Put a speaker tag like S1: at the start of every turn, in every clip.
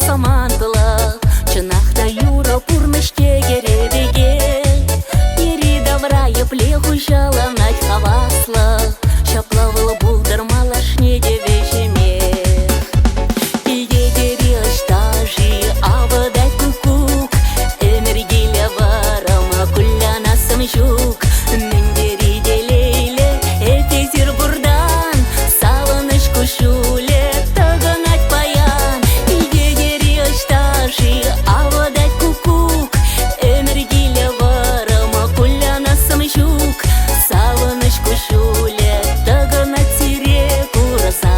S1: самантла, чынақта юра пурныштегере деге. Ери даврая плеху жаланать хавасла, шаплавала булдырмала шнеде вешеме. Идедери ыштажи авыдай кукук, эмергиля варама кулляна сымжук. Мендери делейле эпезир бурдан, салыныш кушуле тагынать паян. Идедери ыштажи авыдай кукук, эмергиля варама кулляна сымжук. Салыныш кушуле тагынать сире курасан.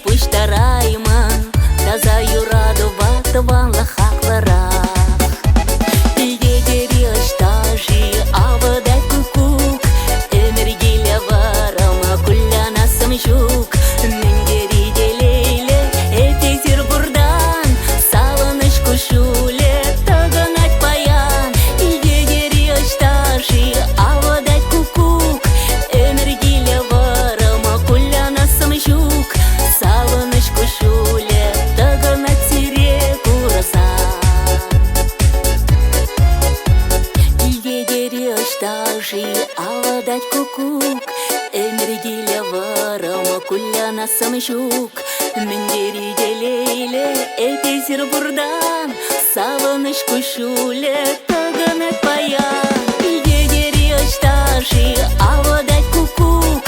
S1: Пуштарайман, таза юраду ватыванла хакларах. Идедери ыштажи авыдай кукук, эмергиля варама кулляна сымжук. Мендери делейле эпезир бурдан, салыныш кушуле тагынать паян. Идедери ыштажи авыдай кукук, эмергиля варама кулляна сымжук. Салыныш кушуле тагынать сире курасан. Идедери ыштажи авыдать кукук, эмергиля варама кулляна сымжук. Мендери делейле эпезир бурдан, салыныш кушуле тагынать паян. Идедери ыштажи авыдать кукук,